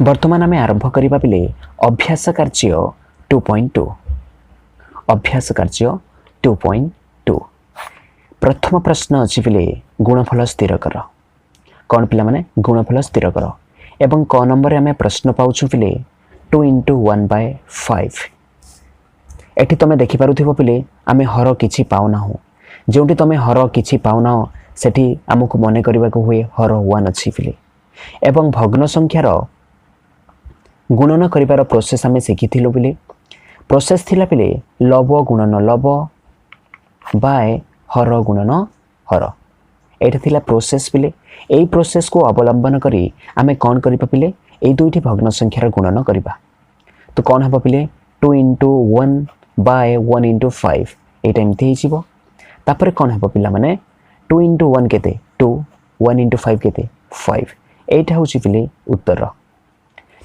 वर्तमान आम आरंभ करने पिले अभ्यास कार्य 2.2 अभ्यास कार्य 2.2 प्रथम प्रश्न अच्छी पिले गुणफल स्थिर कर कौन पिला माने गुणफल स्थिर कर एवं क नंबर आम प्रश्न पाउछु पिले 2 × 1/5 एठी तुम देखिपारुथिबो पिले आम हर किछि पाउना जोटी तुम हर किछि पाउना सेठी आमको मने करबा को हुए हर 1 अच्छी पिले एवं भग्न संख्यार गुणन करिवार प्रोसेस आम शिखिथिलु पिले प्रोसेस थिला पिले लव गुणन लव बाय हर गुणन हर एटा थिला प्रोसेस पिले एई प्रोसेस को अवलंबन करी आमे कोन करिबा पिले एई दुईटी भग्न संख्यार गुणन करिबा तो कोन हबो पिले 2 × 1/1 × 5 एटा एमथि हिजिबो तापर कोन हबो पिला माने 2 × 1 केते 2 1 × 5 केते 5 एटा होची पिले उत्तर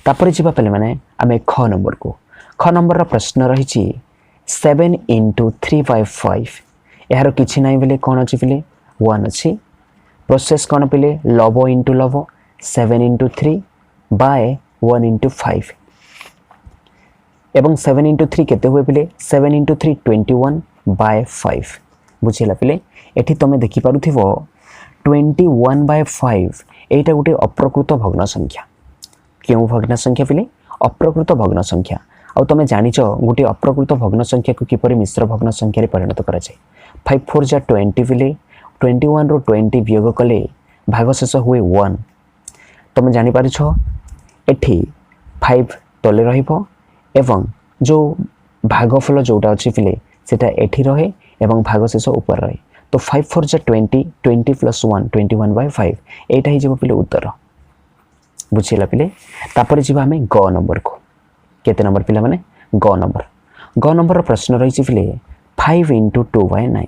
तापर जीवा पहले माने आमे ख नंबर रा प्रश्न रही 7 × 3/5 यार किछि नाही बेले कोन अछि पिले 1 अछि प्रोसेस कोन पिले लव × लव 7 × 3/1 × 5 एवं 7 × 3 केते हुए पिले 7 × 3 21/5 बुझिला पिले एठी तमे देखि पारुथिबो 21/5 एटा गुटे अप्रकृत भग्न संख्या क्यों भग्न संख्या पिले अप्रकृत भग्न संख्या आ तुम जानिच गोटे अप्रकृत भग्न संख्या को किपरि मिश्र भग्न संख्या रे परिणत करा जाय 5 4 जा 20 पिले 21 रो 20 वियोग कले भागशेष हुए 1 तुम जानि पारिछ एठी 5 तले रहिबो एवं जो भागफल जोटा अछि पिले सेटा एठी रहे एवं भागशेष ऊपर रहे तो 5 4 जा 20 20 + 1 21/5 एटा ही जेबो पिले उत्तर बुझिला पिले तापर जीवा हमें ग नंबर को केते नंबर पिला माने ग नंबर प्रश्न रही पिले 5 × 2/9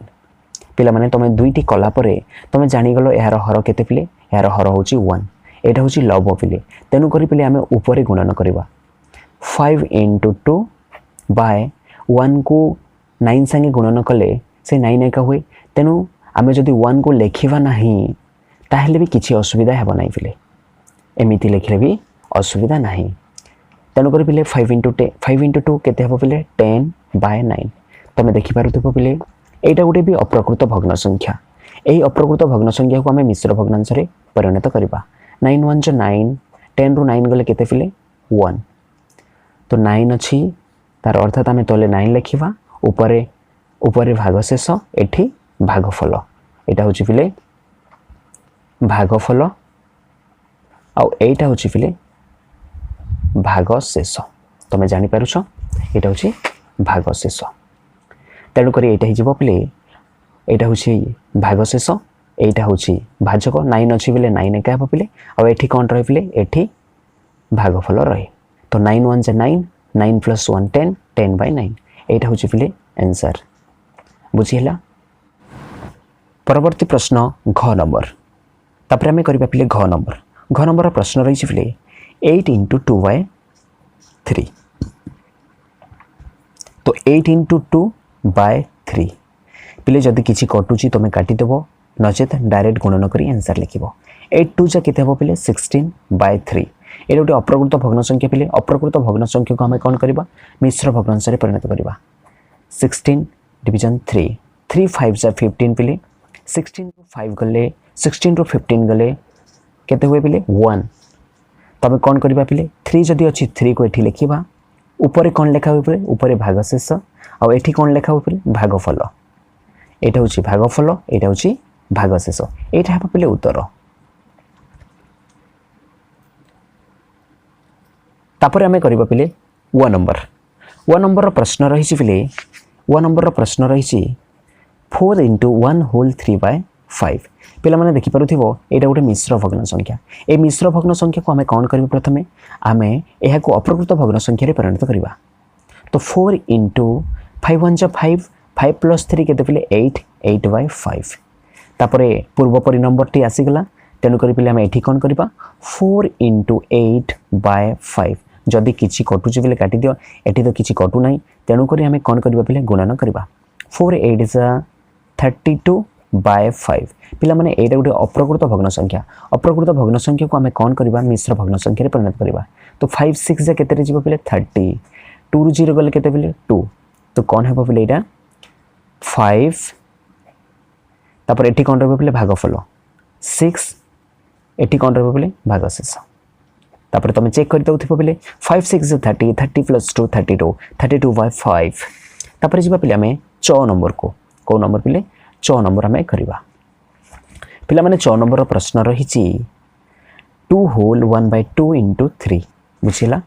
पिला माने तमे दुईटी कला परे तमे जानि गलो यार हर केते पिले यार हर होची 1 एटा होची लव पिले तेनु करी पिले हमें ऊपर गुणन करबा 5 × 2/1 को 9 संगे गुणन कले से 9 एका हुए तेनु हमें जदी 1 को लेखिबा नाही ताहेले भी किछि असुविधा हेबा नाही पिले एमिति लिखले भी असुविधा नहीं तेणु कर पिले 5 × 2 केते हबो पिले 10/9 तमे देखि पारुथबो पिले एटा गुटे भी अप्रकृत भग्न संख्या एही अप्रकृत भग्न संख्या को हमें मिश्र भग्नांश रे परिणत करबा 9 1 जो 9 10 रो 9 गले केते पिले 1 तो 9 अछि तार अर्थात हमें तले 9 लिखिबा ऊपरे भागशेष एठी भागफल एटा होची पिले भागफल आउ एटा होची पिले भागशेष तमे जानि पारुछ एटा होची भागशेष तेणु करी एटा हिजिबो पिले एटा होची भागशेष एटा होची भाजक 9 अछि पिले 9 एका हबो पिले आ एठी कोन रहे पिले एठी भागफल रहे तो 9 1 जा 9 9 + 1 10 10/9 एटा होची पिले आंसर बुझिला परवर्ती प्रश्न घ नंबर तापर हमें करबा पिले घ नंबर प्रश्न रही पिले 8 × 2/3 तो 8 × 2/3 पिले जदि किछि कटुची तमे काटी देबो नचेत डायरेक्ट गुणन करी आंसर लिखिबो 8 2 जा केते हबो पिले 16/3 एटा गोटे अप्रकृत भग्न संख्या पिले अप्रकृत भग्न संख्या को हमें कोन करबा मिश्र भग्नांश रे परिणत करबा 16 डिवीजन 3 3 5 जा 15 पिले 16 रो 5 गले 16 रो 15 गले केते हुए पिले 1 तबे कोन करबा पिले 3 जदी अछि 3 को एठी लिखिबा ऊपर कोन लेखा हुए पिले ऊपर भागशेष आ एठी कोन लेखा हुए पिले भागफल एटा होची भागफल एटा होची भागशेष एटा हबा पिले उत्तर तापर हमें करबा पिले 1 नंबर प्रश्न रही पिले 1 नंबर प्रश्न रही 4 × 1/3/5 पिला माने देखि पारुथिबो एटा गोटे मिश्र भग्न संख्या ए मिश्र भग्न संख्या को हमें कोन करबे प्रथमे आमे एहा को अप्रकृत भग्न संख्या रे परिणत करबा तो 4 × 5 1 जा 5 5 + 3 केते पिले 8 8/5 तापरे पूर्व परि नंबर टी आसी गला तेनु करी पिले हम एठी कोन करबा 4 × 8/5 जदी किछि कटुची पिले काटी दियो एठी तो किछि कटु नाही तेनु करी हमें कोन करबा पिले गुणन करबा 4 8 जा 32/5 पिला माने एटा गोटे अप्रकृत भग्न संख्या को आमे कोन करबा मिश्र भग्न संख्या रे परिणत करबा तो 5 6 जा केते जीव पिले 30 2 रु 0 गले केते पिले 2 तो कौन हेबो पिले एटा 5 तापर एठी कौन रहबो पिले भागफल 6 एठी कौन रहबो पिले भागशेष तापर तुम चेक कर दउथिबो पिले 5 6 30 30 प्लस 2 32 32 बाय 5 तापर जीवा पिले हमें 6 नंबर को नंबर पिले 6 नंबर हमें करबा पिला माने 6 नंबर प्रश्न रहिछि 2 होल 1/2 into 3 बुझिला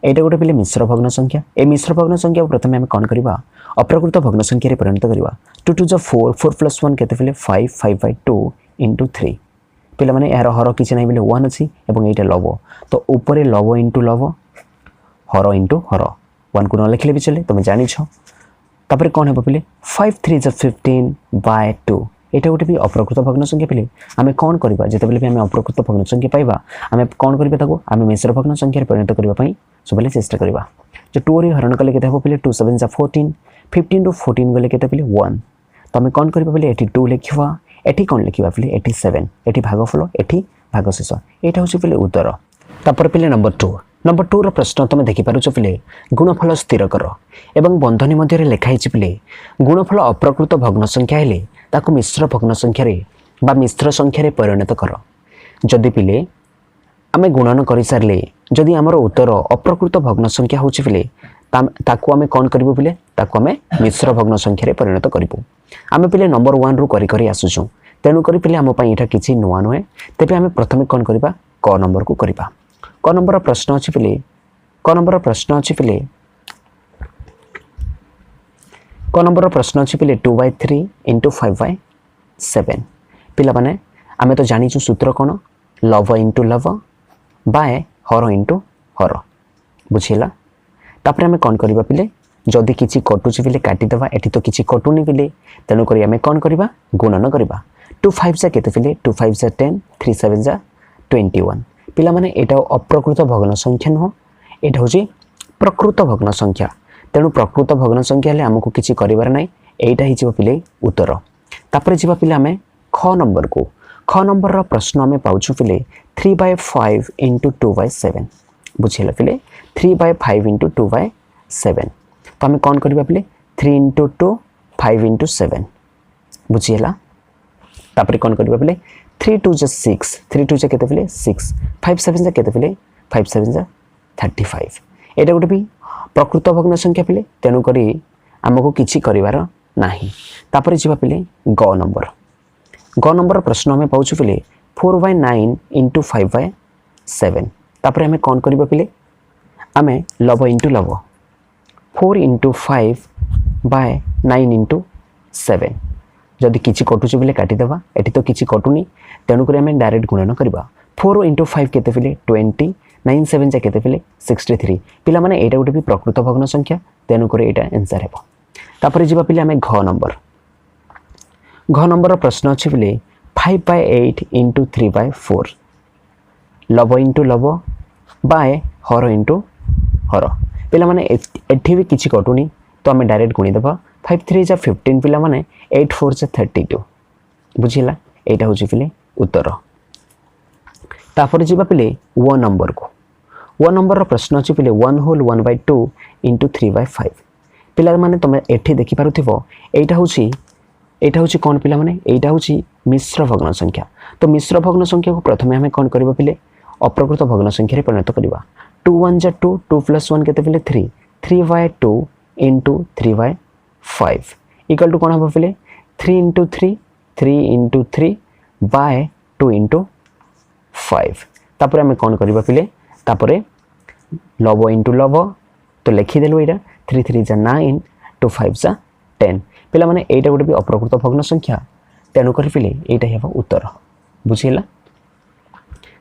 एटा गोटे पिले मिश्र भग्न संख्या ए मिश्र भग्न संख्या प्रथमे हम कोन करबा अप्रकृत भग्न संख्या रे परिणत करबा 2 2 4 4 प्लस 1 केते पिले 5 5/2 into 3 पिला माने यार हर किछि नै बिले 1 अछि एवं एटा लव तो ऊपर लव इनटू लव हर इनटू हर 1 को न लिखले भी चले तुम जानि छ तापर कोन हेबो पिले 5 3 15/2 एटा गोटे भी अप्रकृत भग्न संख्या पिले आमे कोन करबा जेते बेले भी आमे अप्रकृत भग्न संख्या पाइबा आमे कोन करबा ताको आमे मिश्र भग्न संख्या रे परिणत करबा पई सबले चेष्टा करबा जो 2 रे हरण कले केते हेबो पिले 2 7 14 15 टू 14 गले केते पिले 1 तो आमे कोन करबा पिले एठी 2 लिखिबा एठी कोन लिखिबा पिले एठी 7 एठी भागफल एठी भागशेष एटा होची पिले उत्तर तापर पिले नंबर 2 रो प्रश्न तुम देखि पारुछ पिले गुणफल स्थिर कर एवं बंधनी मध्य रे लिखा हिची पिले गुणफल अप्रकृत भग्न संख्या हेले ताको मिश्र भग्न संख्या रे बा मिश्र संख्या रे परिणत कर जदि पिले आमे गुणन करि सारले जदि हमर उत्तर अप्रकृत भग्न संख्या होची पिले ताको आमे कोन करबो पिले ताको आमे मिश्र भग्न संख्या रे परिणत करबो आमे पिले नंबर 1 रु करि करि आसुछु तेनु करि पिले हम पई एटा किछि नुवा नहे तेबे आमे प्रथमे कोन करबा क नंबर को करबा क नंबर प्रश्न अछि पिले क नंबर प्रश्न अछि पिले क नंबर प्रश्न अछि पिले 2/3 into 5/7 पिला माने आमे तो जानि छु सूत्र कोन लव इनटू लव बाय हर इनटू हर बुझिला तापर आमे कोन करबा पिले जदि किछि कटु छि पिले काटि देबा एठी तो किछि कटुनी पिले तेनु करी आमे कोन करबा गुणन करबा 2 5 जा केते पिले 2 5 जा 10 3 7 जा 21 पिला माने एटा अप्रकृत भग्न संख्या न एटा होची प्रकृत भग्न संख्या तेनु प्रकृत भग्न संख्या ले हमकु किछि करिवार नै एटा हि जिवो पिले उत्तर तापर जिवो पिले हमें ख नंबर रो प्रश्न हमें पाउछु पिले 3/5 into 2/7 बुझिला पिले 3/5 into 2/7 तो हमें कोन करबा पिले 3 into 2 5 into 7 बुझिला तापर कोन करबा पिले 3 2 जा 6 3 2 जा केते पिले 6 5 7 जा केते पिले 5 7 जा 35 एटा गोटे भी प्रकृत भग्न संख्या पिले तेनु करी हमको किछि करिवार नाही तापर जिबा पिले ग नंबर प्रश्न हमें पाउछु पिले 4/9 into 5/7 तापर हमें कोन करबा पिले आमे love into love 4 into 5/9 into 7 जदि किछि कटुछि बिले काटि देबा एठी तो किछि कटुनी तेनु करी हमें डायरेक्ट गुणन करबा 4 into 5 केते पिले 20 9 7 जा केते पिले 63 पिला माने एटा गोटे भी प्रकृत भग्न संख्या तेनु करी एटा आंसर हेबो तापर जिबा पिले हमें घ नंबर प्रश्न अछि पिले 5/8 into 3/4 लव इनटू लव बाय हर इनटू हर पिला माने एठी भी किछि कटुनी तो हमें डायरेक्ट गुणी देबा 5 3 जा 15 पिला माने 8 4 जा 32 बुझिला एटा होची पिले उत्तर तापर जिबा पिले 1 नंबर रो प्रश्न अछि पिले 1 होल 1/2 into 3/5 पिला माने तमे एठी देखि पारुथिबो एटा होची कोन पिला माने एटा होची मिश्र भग्न संख्या तो मिश्र भग्न संख्या को प्रथमे हमें कोन करबा पिले अप्रकृत भग्न संख्या रे परिणत करबा 2 1 जा 2 2 + 1 केते पिले 3 3/2 into 3/5 इक्वल टू कोन हबो पिले 3 into 3 3 into 3 by 2 into 5 तापर हमें कोन करबा पिले तापरे लव इनटू लव तो लिखि देलु एटा 3 3 जा 9 2 5 जा 10 पिला माने एटा गोटे भी अप्रकृत भग्न संख्या तेनु करि पिले एटा हेबो उत्तर बुझिला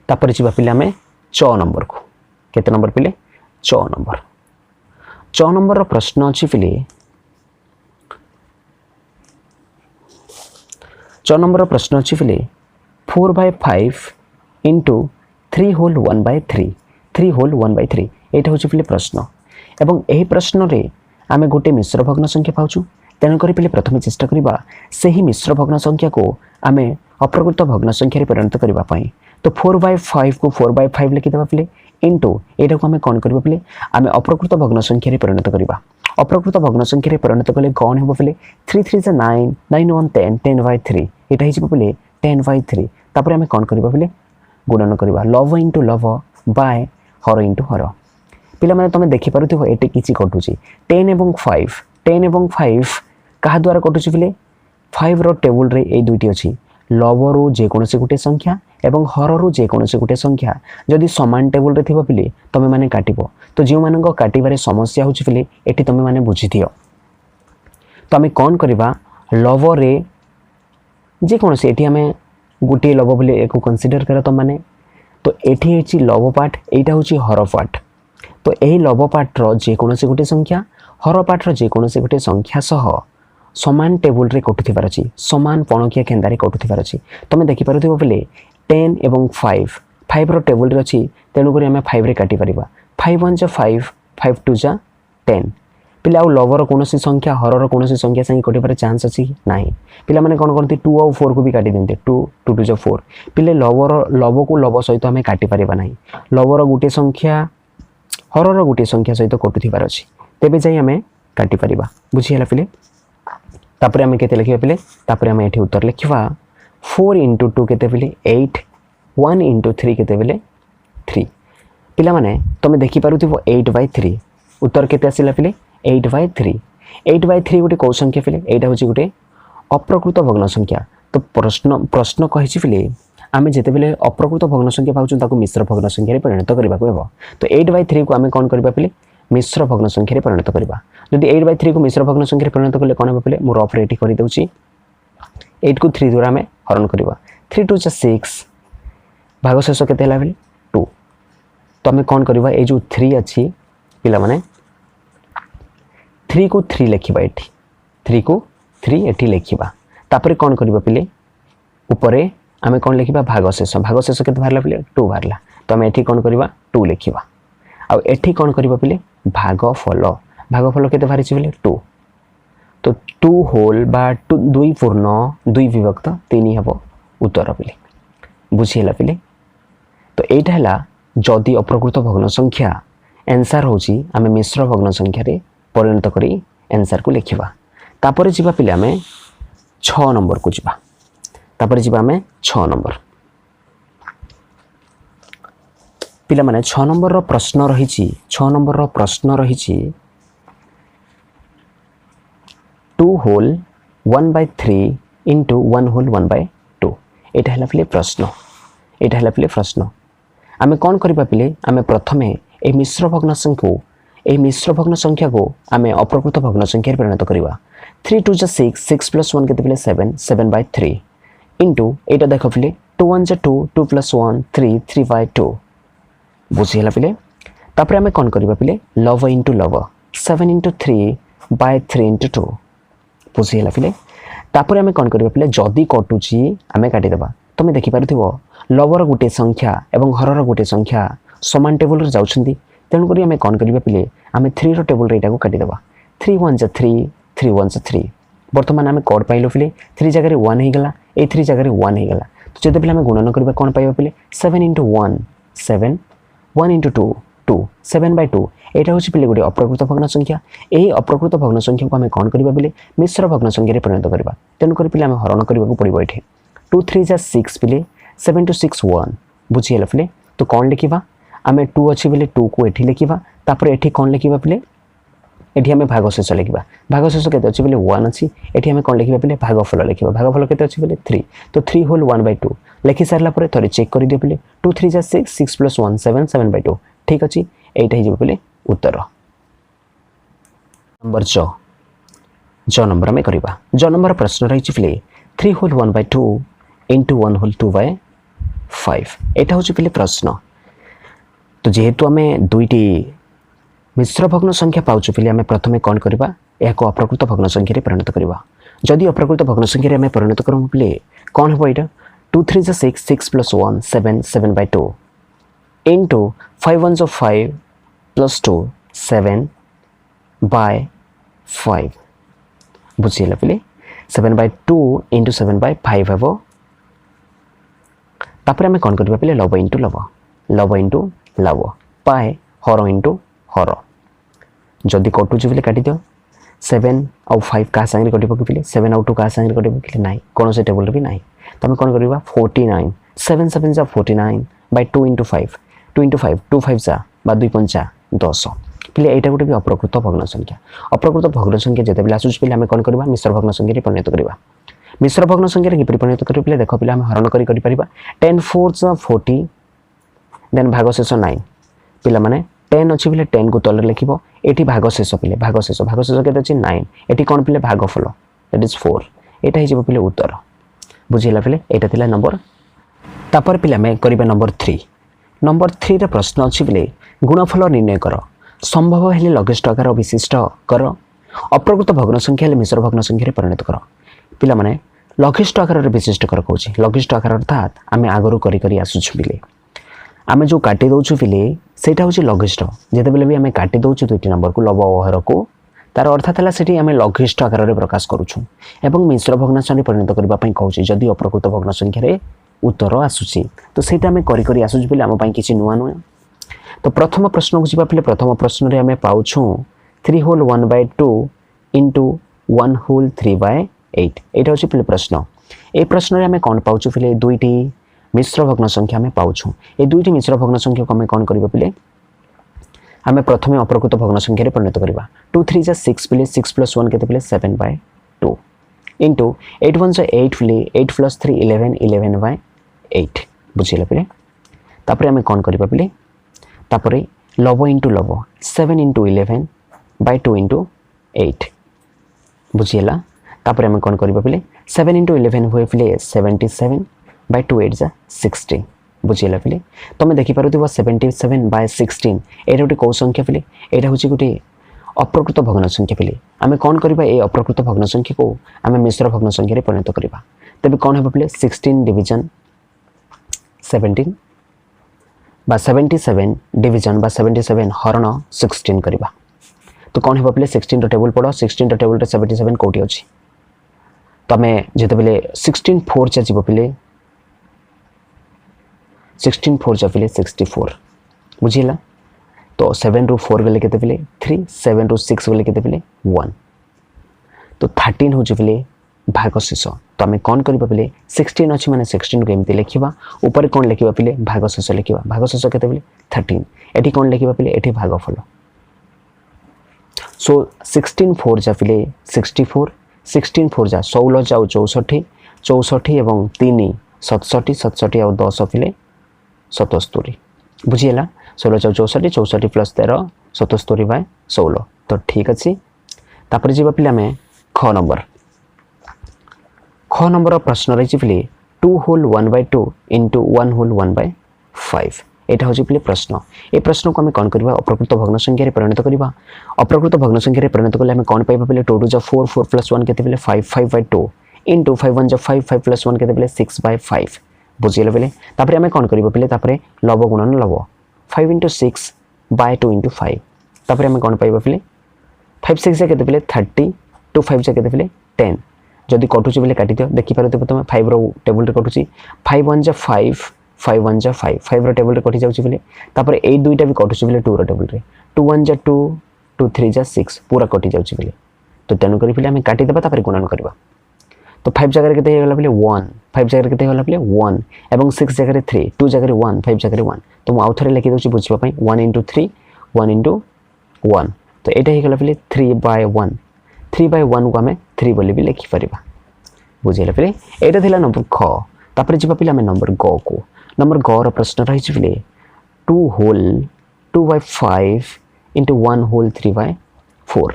तापर जिबा पिले हमें 6 नंबर को केते नंबर पिले 6 नंबर रो प्रश्न अछि पिले 6 नंबर रो प्रश्न अछि पिले 4/5 into 3 whole 1/3 3 whole 1/3 एटा होछि पिले प्रश्न एवं एही प्रश्न रे आमे गोटे मिश्र भग्न संख्या पाउछु तेनु करी पिले प्रथमे चेष्टा करिबा सेही मिश्र भग्न संख्या को आमे अप्रकृत भग्न संख्या रे परिणत करिबा पई तो 4/5 को 4/5 लिखि देबा पिले इंटू एटा को आम कौन करबा पिले आम अप्रकृत भग्न संख्या रे परिणत करबा अप्रकृत भग्न संख्या रे परिणत कले कौन हेबो पिले 3 3 जा 9 9 1 10 10 by 3 एटा हिजबो पिले 10 by 3 तापर आम कौन करबा पिले गुणन करबा लव इंटू लव बाय हर इंटू हर पिला माने तमे देखि पारुथिबो एटे किछि कटुची 10 एवं 5 कहा द्वारा कटुची पिले 5 रो टेबल रे ए दुइटी अछि लव रो जे कोनोसी गुटे संख्या एवं हर रो जे कोनोसी गुटे संख्या जदि समान टेबल रे थिबो पिले तमे माने काटिबो तो जे मानक काटिबारे समस्या होछि पिले एटी तमे माने बुझि दियो तो आमे कोन करबा लव रे जे कोनोसी एटी आमे गुटे लव बोले एको कंसीडर करा तो माने तो एठी हेछि लव पार्ट एटा होछि हर पार्ट तो एही लव पार्ट रो जे कोनोसी गुटे संख्या हर पार्ट रो जे कोनोसी गुटे संख्या सह समान टेबल रे कटुथिबार अछि समान पणकिया केंदारे कटुथिबार अछि तमे देखि पारुथिबो बोले 10 एवं 5 रो टेबल रे अछि तेनु करी हमें 5 रे काटि परिबा 5 1 जा 5 5 2 जा 10 पिला लवर कोनोसी संख्या हरर कोनोसी संख्या संगे कटिबार चांस अछि नाही पिला माने कोन करती 2 और 4 को भी काटि देंते 2 2 2 जा 4 पिले लवर लव को लव सहित हमें काटि परिबा नाही लवर गुटे संख्या हरर गुटे संख्या सहित कटुथिबार अछि तेबे जाई हमें काटि परिबा बुझि हला पिले तापरे हमें केते लिखिबा पिले तापरे हमें एठी उत्तर लिखिबा 4 into 2 केते पिले 8 1 into 3 केते पिले 3 पिला माने तमे देखि पारुथिबो 8 by 3 उत्तर केते आसिला पिले 8 by 3 गुटे कौ संख्या पिले एटा होची गुटे अप्रकृत भग्न संख्या तो प्रश्न कहिछि पिले आमे जेते बेले अप्रकृत भग्न संख्या पाउछु ताको मिश्र भग्न संख्या रे परिणत करबा को हेबो तो 8 by 3 को आमे कोन करबा पिले मिश्र भग्न संख्या रे परिणत करबा जदि 8 by 3 को मिश्र भग्न संख्या रे परिणत करले कोन हेबो पिले मु रफ रेटी करि दउची 8 को 3 द्वारा आमे हरण करबा 3 2 6 भाग शेष केते हला पिले 2 तो आमे कोन करबा ए जो 3 अछि पिला माने 3 को 3 लिखिबा एठी 3 को 3 एठी लिखिबा तापरे कोन करबा पिले ऊपरे आमे कोन लिखिबा भाग शेष केते बाहरला पिले 2 बाहरला तो आमे एठी कोन करबा 2 लिखिबा आ एठी कोन करबा पिले भागफल केते बाहरिछि पिले 2 तो 2 होल बा 2 पूर्ण 2 विभक्त 3 हबो उत्तर पिले बुझिला पिले तो एटा हला जदि अप्रकृत भग्न संख्या आंसर होची आमे मिश्र भग्न संख्या रे परिणत करी आंसर को लिखिबा तापरे जिबा पिले आमे 6 नंबर को जिबा तापरे जिबा आमे 6 नंबर पिला माने 6 नंबर रो प्रश्न रहिछि 2 whole 1 by 3 into 1 whole 1 by 2 एटा हला पिले प्रश्न आमे कोन करबा पिले आमे प्रथमे ए मिश्र भग्न संख्या को आमे अप्रकृत भग्न संख्या रे परिणत करबा 3 2 जा 6 6 plus 1 केते पिले 7 7 by 3 into एटा देखो पिले 2 1 जा 2 2 plus 1 3 3 by 2 बुझिला पिले तापरे आमे कोन करबा पिले लव into love 7 into 3 by 3 into 2 बुझिला पिले तापरे आमे कोन करबा पिले जदी कटुची आमे काटि देबा तमे देखि पारुथिबो लवर गुटे संख्या एवं हरर गुटे संख्या समान टेबल रे जाउछंती तेनु करी आमे कोन करबा पिले आमे 3 रो टेबल रे एटा को काटि देबा 3 1 जा 3 3 1 जा 3 वर्तमान आमे कोड पाइलो पिले 3 जगह रे 1 हे गला ए 3 जगह रे 1 हे गला तो जदि पिले आमे गुणन करबा कोन पाइबा पिले 7 into 1 7 1 into 2 2 7 by 2 एटा होछि पिले गुटे अप्रकृत भग्न संख्या एही अप्रकृत भग्न संख्या को आमे कोन करबा पिले मिश्र भग्न संख्या रे परिणत करबा तेनु करी पिले आमे हरण करबा को पड़िबो एठी 2 3 जा 6 पिले 7 to 6 1 बुझियला पिले तो कोन लिखिबा आमे 2 अछि पिले 2 को एठी लिखिबा तापर एठी कोन लिखिबा पिले एठी आमे भागशेष लिखिबा भागशेष केते अछि पिले 1 अछि एठी आमे कोन लिखिबा पिले भागफल लिखिबा भागफल केते अछि पिले 3 तो 3 होल 1 by 2 लिखि सारला परे थोड़ी चेक करि दियो पिले 2 3 जा 6 6 plus 1 7 7 by 2 ठीक अछि एटा हि जे पिले उत्तर नंबर जो नंबर में करबा जो नंबर प्रश्न रही पिले 3 whole 1 by 2 into 1 whole 2 by 5 एटा होछि पिले प्रश्न तो जेहेतु आमे दुईटी मिश्र भग्न संख्या पाउछु पिले आमे प्रथमे कोन करबा एको अप्रकृत भग्न संख्या रे परिणत करबा जदि अप्रकृत भग्न संख्या रे आमे परिणत करम पिले कोन होबो एटा 2 3 जा 6 6 plus 1 7 7 by 2 into 5 1 of 5 plus 2 7 by 5 बुझियला पिले 7 by 2 into 7 by 5 हेबो तापर आमे कोन करबा पिले लव into लव बाय हर इंटू हर जदि कटुची बोले काटी दियो 7 आउ 5 का संगे कटि पकिले 7 आउ 2 का संगे कटि पकिले नाही कोन से टेबल रे भी नाही तमे कोन करबा 49 7 7 जा 49 बाय 2 into 5 2 into 5 2 5 जा बा 2 पंचा 10 पिले एटा गोटे भी अप्रकृत भग्न संख्या अप्रकृत भग्न संख्या जते बेला आसुच पिले हम कोन करबा मिश्र भग्न संख्या रे परिणत करबा मिश्र भग्न संख्या रे कि परिणत करबा पिले देखो पिले हम हरण करि परिबा 10 4 जा 40 देन भागशेष 9 पिला माने 10 अछि पिले 10 को तले लिखिबो एठी भागशेष पिले भागशेष केते अछि 9 एठी कोन पिले भागफल दैट इज 4 एटा हि जेबो पिले उत्तर बुझिला पिले एटा थिला नंबर तापर पिला में करिबा नंबर 3 रे प्रश्न अछि पिले गुणफल निर्णय कर संभव हेले लघिष्ठ आकार विशिष्ट कर अप्रकृत भग्न संख्या ले मिश्र भग्न संख्या रे परिणत कर पिला माने लघिष्ठ आकार रे विशिष्ट कर कहूची लघिष्ठ आकार अर्थात आमे आगरु करी करी आसुछु पिले आमे जो काटी दउछु पिले सेटा होची लघिष्ठ जेते बेले भी आमे काटी दउछु दुईटी नंबर को लव अहर को तार अर्थात हला सेठी आमे लघिष्ठ आकार रे प्रकाश करूछु एवं मिश्र भग्न संख्या परिणत करबा पई कहूची जदी अप्रकृत भग्न संख्या रे उत्तर आसुची तो सेटा आमे करी करी आसुछु पिले आम पई किछि नुवा नुवा तो प्रथम प्रश्न को जिबा पिले प्रथम प्रश्न रे आमे पाउछु 3 होल 1/2 into 1 होल 3/8 एटा होची पिले प्रश्न ए प्रश्न रे आमे कोन पाउछु पिले दुईटी मिश्र भग्न संख्या में पाउछु ए दुईटी मिश्र भग्न संख्या को हमें कोन करबा पिले हमें प्रथमे अप्रकृत भग्न संख्या रे परिणत करबा 2 3 जा 6 पिले 6 + 1 केते पिले 7/2 into 8 1 जा 8 पिले 8 + 3 11 11/8 बुझिला पिले तापरे हमें कोन करबा पिले तापरे love into love 7 into 11/2 into 8 बुझिला तापरे हमें कोन करबा पिले 7 into 11 होय पिले 77 by 2 8 जा 60 बुझिला पिले तमे देखि पारुथिबा 77 by 16 एटा गोटे को संख्या पिले एटा होची गोटे अप्रकृत भग्न संख्या पिले आमे कोन करबा ए अप्रकृत भग्न संख्या को आमे मिश्र भग्न संख्या रे परिणत करबा तबे कोन हेबा पिले 16 डिवीजन 17 बा 77 डिवीजन बा 77 हरण 16 करबा तो कोन हेबा पिले 16 रो टेबल पढो 16 रो टेबल रे 77 कोठी अछि तमे जेते बेले 16 4 चा जिवो पिले 16 4 जा पिले 64 बुझिला तो 7 रो 4 गले केते पिले 3 7 रो 6 गले केते पिले 1 तो 13 हो पिले भागशेष तो आमे कोन करबा पिले 16 अछि माने 16 को एमति लिखिबा ऊपर कोन लिखिबा पिले भागशेष लिखिबा भागशेष केते पिले 13 एठी कोन लिखिबा पिले एठी भागफल सो 16 4 जा पिले 64 16 4 जा 16 जाउ 64 64 एवं 3 67 67 और 10 पिले 77 बुझिला 16 64 64 प्लस 13 77 बाय 16 तो ठीक अछि तापर जीवा पिला में ख नंबर प्रश्न रही पिले 2 होल 1/2 into 1 होल 1/5 एटा होची पिले प्रश्न ए प्रश्न को हमें कोन करबा अप्रकृत भग्न संख्या रे परिणत करबा अप्रकृत भग्न संख्या रे परिणत करले हमें कोन पाइबा पिले 2 2 जा 4 4 + 1 केते पिले 5 5/2 into 5 1 जा 5 5 + 1 केते पिले 6/5 बुझिले पिले तापरे हमें कोन करबा पिले तापरे लव गुणन लव 5 into 6 by 2 into 5 तापरे हमें कोन पाइबा पिले 5 6 जा केते पिले 30 2 5 जा केते पिले 10 जदि कटुची बिले काटी दियो देखि पारते तुम 5 रो टेबल रे कटुची 5 1 जा 5 5 1 जा 5 5 रो टेबल रे कटि जाउची बिले तापर ए दुईटा भी कटुची बिले 2 रो टेबल रे 2 1 जा 2 2 3 जा 6 पूरा कटि जाउची बिले तो तेनु करी पिले हमें काटी देबा तापर गुणन करबा तो 5 जगह रे केते हे गला बिले 1 5 जगह रे केते गला बिले 1 एवं 6 जगह रे 3 2 जगह रे 1 5 जगह रे 1 तो मु आउथरे लिखि दोची बुझिबा पई 1 into 3 1 into 1 तो एटा हे गला बिले 3/1 3/1 को हमें 3 बोली भी लिखि परिबा बुझिला पिले एटा थिला नंबर ख तापर जिबा पिले हमें नंबर ग को नंबर ग रो प्रश्न रही छि पिले 2 होल 2/5 into 1 होल 3/4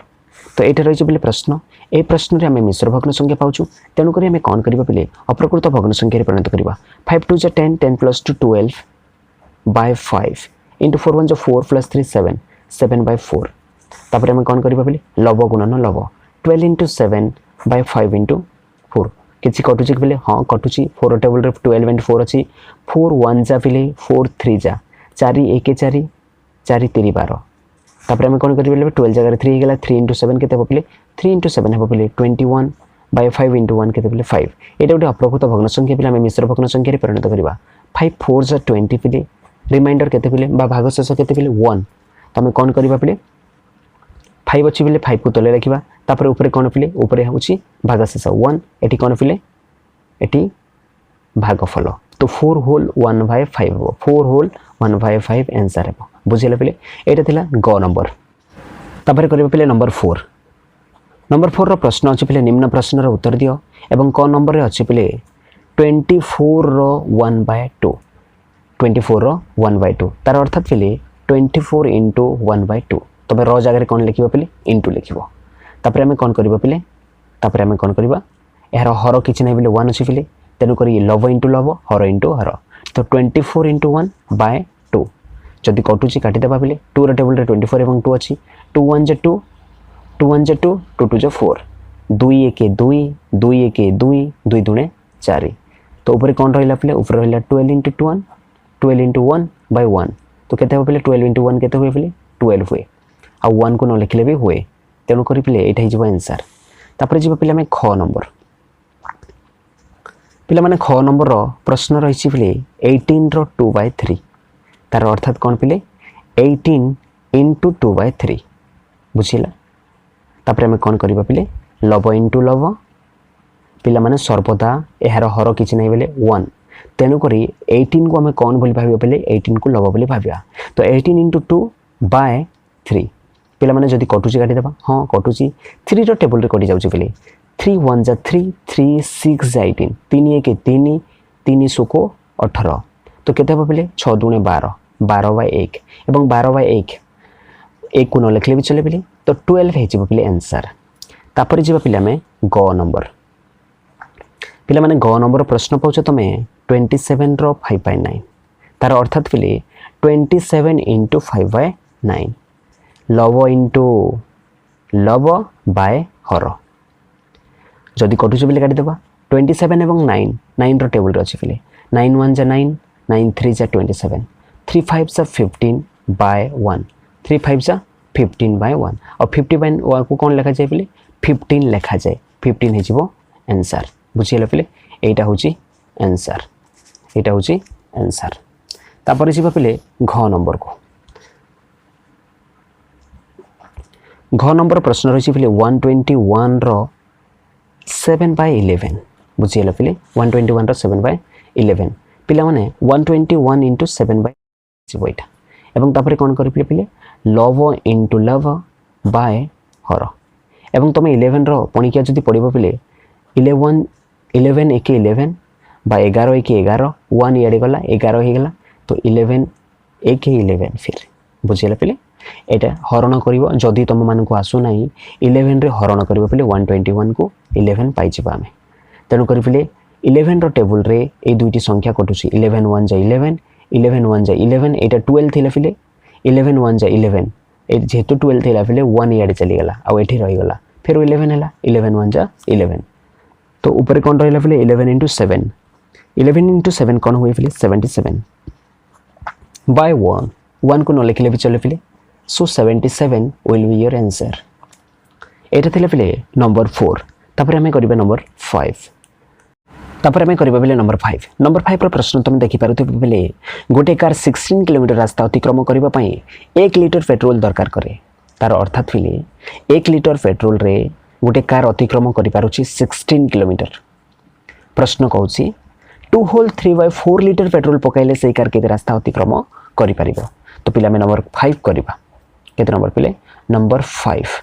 तो एटा रही छि पिले प्रश्न ए प्रश्न रे हमें मिश्र भग्न संख्या पाउछु तेनु करी हमें कोन करबा पिले अप्रकृत भग्न संख्या रे परिणत करबा 5 2 जा 10 10 + 2 12/5 into 4 1 जा 4 + 3 7 7/4 तापर हमें कोन करबा पिले लव गुणन लव 12 into 7/5 into 4 किछि कटुची पिले हां कटुची 4 टेबल रे 12 into 4 अछि 4 1 जा पिले 4 3 जा 4 1 4 4 3 12 तापर हम कोन करिबले 12 जगह 3 गेला 3 into 7 केते पिले 3 into 7 हेबो पिले 21/5 into 1 केते पिले 5 एटा गोटे अप्रकृत भग्न संख्या पिले हम मिश्र भग्न संख्या रे परिणत करबा 5 4 जा 20 पिले रिमाइंडर केते पिले बा भागशेष केते पिले 1 तो आम कौन करबा पिले 5 अच्छी पिले 5 को तले लिखा तापर ऊपर कौन पिले ऊपर होची भागशेष 1 एटी कौन पिले एटी भागफल तो 4 होल 1/5 हो 4 होल 1/5 आंसर है बुझिले पिले एटा थिला ग नंबर तापर करबा पिले नंबर 4 रो प्रश्न अछि पिले निम्न प्रश्न रो उत्तर दियो एवं क नंबर रे अछि पिले 24 रो 1/2 24 रो 1/2 तार अर्थात पिले 24 into 1/2 तबे रो जगह रे कोन लिखिबो पिले इनटू लिखिबो तापर हमें कोन करबो पिले तापर हमें कोन करबा एहर हर किछि नै पिले 1 अछि पिले तेनु करी लव इंटू लव हर इंटू हर तो 24 into 1/2 जदि कटुची काटी देबा पिले 2 रो टेबल रे 24 एवं 2 अछि 2 1 जे 2 2 1 जे 2 2 2 जे 4 2 1 2 2 1 2 2 2 4 तो ऊपर कौन रहिला पिले ऊपर रहिला 12 into 1 12 into 1/1 तो केते हो पिले 12 into 1 केते हुए पिले 12 हुए आ 1 को न लिखले भी हुए तेनु करी पिले एटा हिजबो आंसर तापर जिबो पिले में ख नंबर पिला माने ख नंबर रो प्रश्न रहिछि पिले 18 रो 2/3 तार अर्थात कौन पिले 18 into 2/3 बुझिला तापर हमें कौन करबा पिले लव इंटू लव पिला माने सर्वदा एहार हर किछि नै बेले 1 तेनु करी 18 को हमें कौन बोली भाबियो पिले 18 को लव बोली भाबिया तो 18 into 2/3 पिला माने जदी कटुची काटी देबा हां कटुची 3 रो टेबल रे कटि जाउची पिले 3 1 जा 3 3 6 जा 18 3 1 3 3 सुको 18 तो केते हो पिले 6 दुने 12 12/1 एवं 12/1 1 को न लिखले भी चले पिले तो 12 हे जिवो पिले आंसर तापर जिवो पिले में ग नंबर पिला माने ग नंबर प्रश्न पाउछ तमे 27 रो 5/9 तार अर्थात पिले 27 into 5/9 लव इंटू लव बाय हर जदि कटुछ पिले काटी देबा 27 एवं 9 9 रो टेबल रे अछि पिले 9 1 जा 9 9 3 जा 27 3 5 जा 15/1 3 5 जा 15/1 और 50/1 को कौन लिखा जाए पिले 15 लिखा जाए 15 हे जिवो आंसर बुझिले पिले एटा होची आंसर तापर जिबा पिले घ नंबर को घ नंबर प्रश्न रही पिले 121 रो 7/11 बुझिले पिले 121 रो 7/11 पिला माने 121 into 7 जिवो एटा एवं तापर कोन करि पिले लव इंटू लव बाय हर एवं तुम 11 रो पणिकिया जदि पड़िबो पिले 11 एक 11 बा 11 एक 11 1 इयाडे गला 11 हे गला तो 11 एक 11 फिर बुझिले पिले एटा हरण करिवो जदि तुम मान को आसु नाही 11 रे हरण करिवो पिले 121 को 11 पाइ जिबा हमें तेनु करि पिले 11 रो टेबल रे ए दुईटी संख्या कटुची 11 1 जा 11 11 1 जा 11 एटा 12 थिला पिले 11 1 जा 11 ए जेतु 12 थिला पिले 1 इयाडे चली गला आ एठी रहि गला फिर 11 हैला 11 1 जा 11 तो ऊपर कौन रहिला पिले 11 into 7 11 into 7 कौन हुए पिले 77 by 1 को न लिखले भी चले पिले सो 77 will be your answer एटा थिला पिले नंबर 4 तापर हमें करिबा नंबर 5 तापर हमें करिबा पिले नंबर 5 रो प्रश्न तुम देखि पारुथि पिले गोटे कार 16 किलोमीटर रास्ता अतिक्रम करिबा पई 1 लीटर पेट्रोल दरकार करे तार अर्थात पिले 1 लीटर पेट्रोल रे गोटे कार अतिक्रम करि पारुछि 16 किलोमीटर प्रश्न कहउछि 2 होल 3/4 लीटर पेट्रोल पकाइले से कार केते रास्ता अतिक्रम करि परिबो तो पिला में नंबर 5 करिबा केते नंबर पिले नंबर 5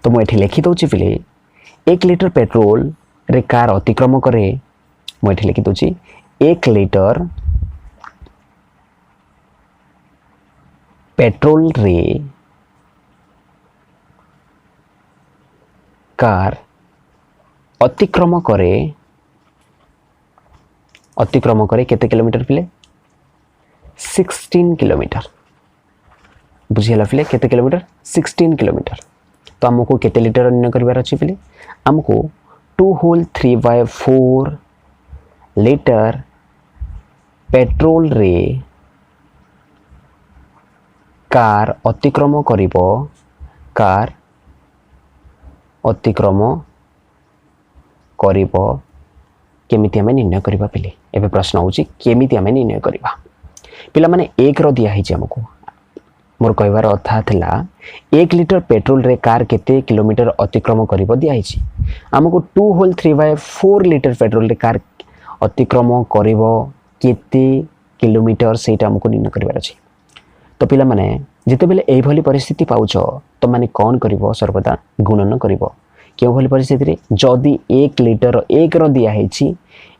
तो मु एठी लिखि दउछि पिले 1 लीटर पेट्रोल रे कार अतिक्रम करे मु एठी लिखि दउछि 1 लीटर पेट्रोल रे कार अतिक्रम करे केते किलोमीटर पिले 16 किलोमीटर बुझिला पिले केते किलोमीटर 16 किलोमीटर तो हमको केते लीटर अन्य करबार अछि पिले हमको 2 होल 3/4 लीटर पेट्रोल रे कार अतिक्रम करिवो कार अतिक्रम करिवो केमिति हमें निर्णय करबा पिले एबे प्रश्न होची केमिति हमें निर्णय करबा पिला माने 1 रो दिया हिची हमको मोर कहबार अर्थ थिला 1 लिटर पेट्रोल रे कार केते किलोमीटर अतिक्रम करिवो दिया हिची हमको 2 होल 3/4 लिटर पेट्रोल रे कार अतिक्रम करिवो केते किलोमीटर सेटा हमको निर्णय करिवार अछि। तो पिला माने जेते बेले एई भली परिस्थिति पाउछ तो माने कोन करिवो सर्वदा गुणन करिवो केउ भली परिस्थिति रे जदी 1 लिटर 1 रो दिया हिची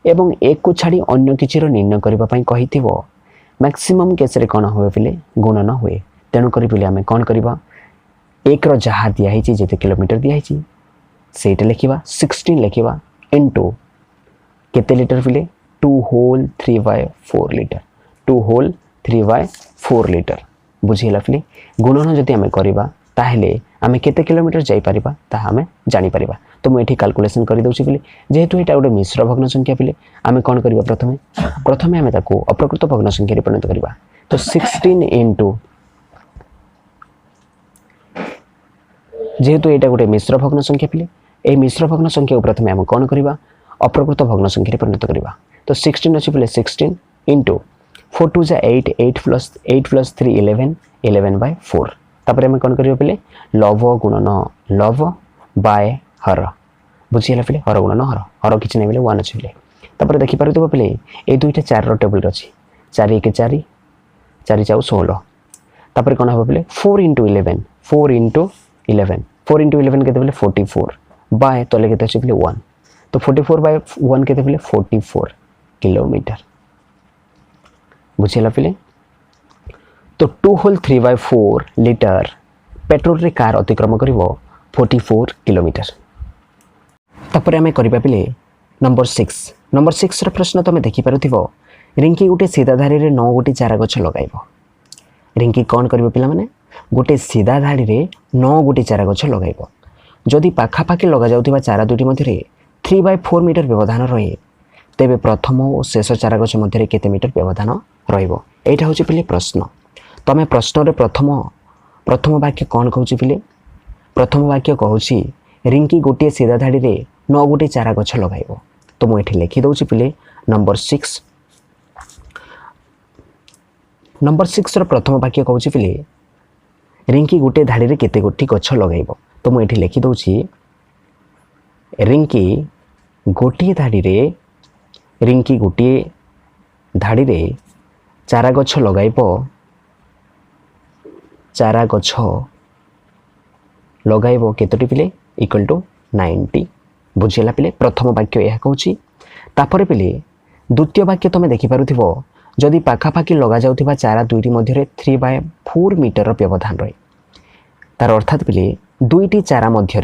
एवं 1 को छाडी अन्य किछि रो निर्णय करिबा पई कहिथिबो मैक्सिमम केस रे कोन होवे पिले गुणन हुए तेणु करी पिले आमे कोन करिबा 1 रो जहा दिया हिची जेते किलोमीटर दिया हिची सेटा लिखिबा 16 लिखिबा इनटू केते लिटर पिले 2 होल 3/4 लिटर 2 होल 3/4 लिटर बुझिला पिले गुणन जदि आमे करिबा ताहेले आमे केते किलोमीटर जाई परिबा ता आमे जानि परिबा। तो मु एठी कैलकुलेशन करि दउछि पिले जेहेतु एटा गोटे मिश्र भग्न संख्या पिले आमे कोन करिबा प्रथमे आमे ताको अप्रकृत भग्न संख्या रे परिणत करिबा। तो 16 इनटू जेहेतु एटा गोटे मिश्र भग्न संख्या पिले ए मिश्र भग्न संख्या प्रथमे आमे कोन करिबा अप्रकृत भग्न संख्या रे परिणत करिबा। तो 16 अछि पिले 16 इनटू 4 2 जा 8 8 प्लस 3 11 11/4 तापर हम कोन करियो पिले लव गुणन लव बाय हर बुझिला पिले हर गुणन हर किछ नै पिले 1 अछि पिले तापर देखि पारतो पिले ए दुईटा 4 रो टेबल अछि 4 1 4 4 4 16 तापर कोन हो पिले 4 * 11 4 * 11 4 * 11 केते पिले 44 बाय तले केते अछि पिले 1 तो 44/1 केते पिले 44 किलोमीटर बुझिला पिले। तो 2 होल 3/4 लिटर पेट्रोल रे कार अतिक्रम करिवो 44 किलोमीटर। तापर हमें करिबा पिले नंबर 6 रो प्रश्न तमे देखि पारुथिबो रिंकी गुटे सीधा धारी रे 9 गोटी चारा गछ लगाइबो रिंकी कोन करिवो पिला माने गोटे सीधा धारी रे 9 गोटी चारा गछ लगाइबो जदि पाखा पाखी लगा जाउथिबा चारा दुटी मध्ये 3/4 मीटर व्यवधान रहे तेबे प्रथम और शेष चारा गछ मध्ये केते मीटर व्यवधान रहइबो एटा होची पिले प्रश्न। तो आम प्रश्न रे प्रथम वाक्य कौन कहूँ पिले प्रथम वाक्य कहूँ रिंकी गोटे सीधा धाड़ी रे 9 गोटी चारा गछ लगाइबो। तो मुझे लिखि दउछि पिले नंबर 6 रो प्रथम वाक्य कहूँ पिले रिंकी गोटे धाड़ी रे केते गोटी गछ लगाइबो। तो मुझे लिखि दउछि रिंकी गोटे धाड़ी रे चारा गछ लगाइबो चारा गछ लगाइबो केतोटी पिले इक्वल टू 90 बुझिला पिले प्रथम वाक्य यह कहूँ तापर पिले द्वितीय वाक्य तुम देखि पारुथिबो जदि पाखा पाखी लगा जाउथिबा चारा दुईटी मध्ये 3/4 मीटर व्यवधान रहे तार अर्थात पिले दुईटी चारा गछ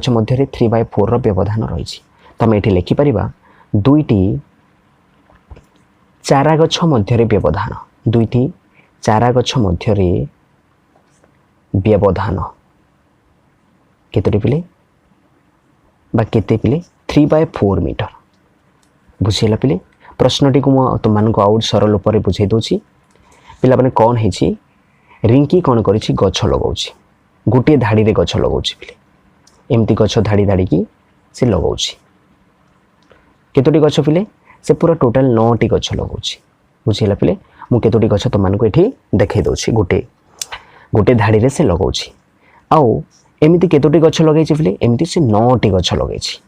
मध्ये 3/4 रो व्यवधान रही तमे एठी लिखि परिबा दुईटी चारा गछ मध्ये व्यवधान दुईटी चारा गछ मध्ये व्यवधान केतोटी पिले बा केते पिले 3/4 मीटर बुझिला पिले प्रश्नटी को तुमको आउट सरल उपर बुझे दूची पिला माने कौन है रिंकी कौन करी गछ लगाउछि गोटे धाड़ी रे गछ लगाउछि पिले एमती गछ धाड़ी धाड़ी की से लगाउछि केतोटी गछ पिले से पूरा टोटल 9टी गछ लगाउछि बुझिला पिले मु केतोटी गछ तुमको एठी देखाई दउछि गोटे धाड़ी रे से लगाउछि आउ एमिति केतोटी गछ लगाइछि पिले एमिति से 9टी गछ लगाइछि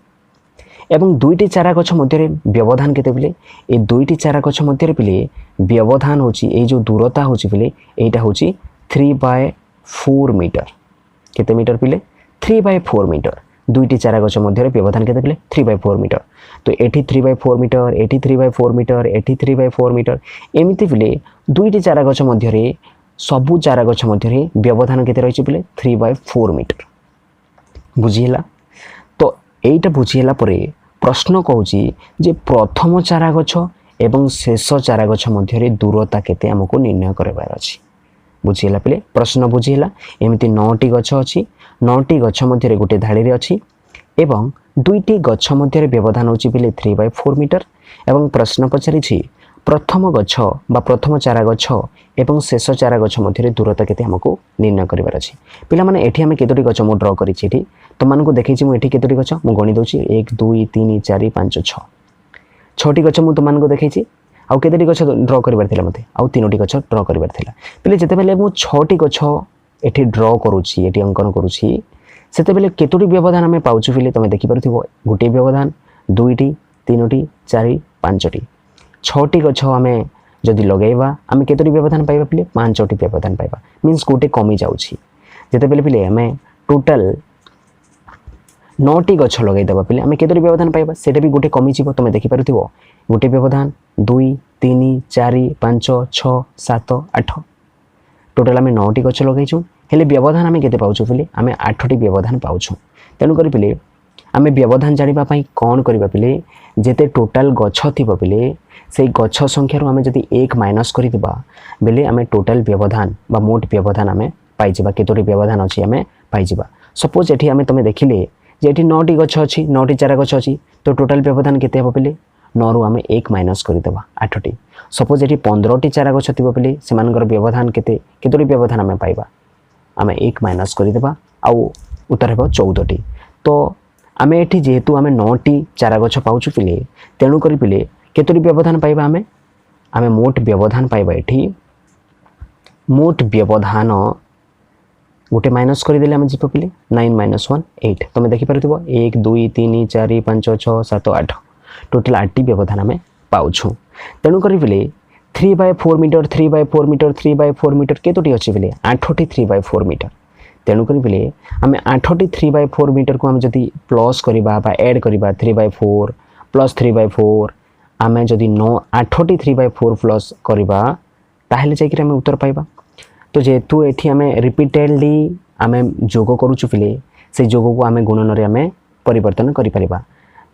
एवं दुईटी चारा गछ मध्ये व्यवधान केते पिले ए दुईटी चारा गछ मध्ये पिले व्यवधान होछि ए जो दूरता होछि पिले एटा होछि 3/4 मीटर केते मीटर पिले 3/4 मीटर दुईटी चारा गछ मध्ये व्यवधान केते पिले 3/4 मीटर तो एठी 3/4 मीटर एठी 3/4 मीटर एठी 3/4 मीटर एमिति पिले दुईटी चारा गछ मध्ये सबु चारा गछ मध्ये व्यवधान केते रहिछि पिले 3/4 मीटर बुझिला। तो एटा बुझिला परे प्रश्न कहूँ जे प्रथम चारा गछ एवं शेष चारा गछ मध्ये दूरता केते हमको निर्णय करबार अछि बुझिला पिले प्रश्न बुझिला एमिति 9टी गछ अछि 9टी गछ मध्ये गोटे धाड़ी रे अछि एवं दुईटी गछ मध्ये व्यवधान होछि पिले 3/4 मीटर एवं प्रश्न पचारि प्रथम गछ बा प्रथम चारा गछ एवं शेष चारा गछ मध्ये दूरता केते हमको निर्णय करबार अछि पिला माने एठी हम केतोटी गछ मु ड्रा करिछि एठी तुमको देखी मु एठी केतोटी गछ मु गणि दउछि 1 2 3 4 5 6 6टी गछ मु तुमको देखैछि आउ केतोटी गछ ड्र करिवार थिला मते आउ 3टी गछ ड्र करिवार थिला पहिले जते बेले मु 6टी गछ एठी ड्र करूची एठी अंकन करूची सेते बेले केतोटी व्यवधान हमें पाउछु फिले तमे देखि परथिबो गोटे व्यवधान 2टी 3टी 4 5टी 6टी गछ हमें जदि लगेबा हमें केतोटी व्यवधान पाइबा फिले 5टी व्यवधान पाइबा मींस गोटे कमी जाउची जते बेले फिले हमें टोटल 9टी गछ लगै दबा पिले हमें केतोटी व्यवधान पाइबा सेटा भी गोटे कमी जीवो तमे देखि परथिबो गोटे व्यवधान 2 3 4 5 6 7 8 टोटल हमें 9टी गछ लगैछु हेले व्यवधान हमें केते पाउछु पिले हमें 8टी व्यवधान पाउछु तेनु करि पिले हमें व्यवधान जानिबा पई कोन करिबा पिले जेते टोटल गछ थिबो पिले सेई गछ संख्या रो हमें जदि 1 माइनस करि दिबा बेले हमें टोटल व्यवधान बा मोट व्यवधान हमें पाइ जिबा केतोटी व्यवधान अछि हमें पाइ जिबा सपोज एठी हमें तमे देखिले जेठी 9टी गछ अछि 9टी चारा गछ अछि तो टोटल व्यवधान केते हबो पिले 9 रु हमें 1 माइनस करि देबा 8टी सपोज एठी 15टी चारा गछ थिबो पिले सेमानकर व्यवधान केतोटी व्यवधान हमें पाइबा हमें 1 माइनस करि देबा आ उत्तर हेबो 14टी तो हमें एठी जेहेतु हमें 9टी चारा गछ पाउछु पिले तेनु करि पिले केतोटी व्यवधान पाइबा हमें मोट व्यवधान पाइबा एठी मोट व्यवधान गोटे माइनस कर देले हम जीव पिले 9 - 1 8 तुम देखि परथिबो 1 2 3 4 5 6 7 8 टोटल 8टी व्यवधान हमें पाउछु तेनु करि पिले 3/4 मीटर 3/4 मीटर 3/4 मीटर केतोटी अछि पिले 8टी 3/4 मीटर तेनु करि पिले हमें 8टी 3/4 मीटर को हम जदी प्लस करिबा बा ऐड करिबा 3/4 प्लस 3/4 हमें जदी 9 8टी 3/4 प्लस करिबा ताहेले जाय हमें उत्तर पाइबा तो जेहेतु एठी हमें रिपीटेडली हमें जोग करूछु पिले से जोग को हमें गुणन रे हमें परिवर्तन करि परिबा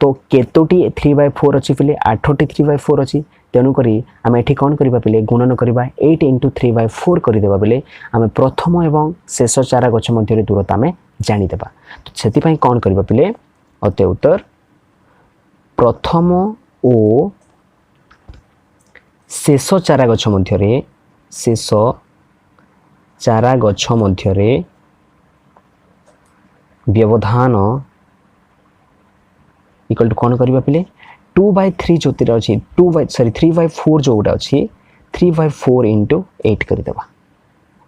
तो केतोटी 3/4 अछि पिले 8टी 3/4 अछि तेनु करी हमें एठी कोन करिबा पिले गुणन करिबा 8 * 3/4 करि देबा पिले हमें प्रथम एवं शेष चारा गछ मध्य रे दूरता हमें जानि देबा तो सेति पई कोन करिबा पिले अते उत्तर प्रथम ओ शेष चारा गछ मध्य रे शेष चारा गछ मध्य रे व्यवधान इक्वल टू कोन करिबा पिले 2/3 जोतिर अछि 3/4 जोटा अछि 3/4 * 8 करि देबा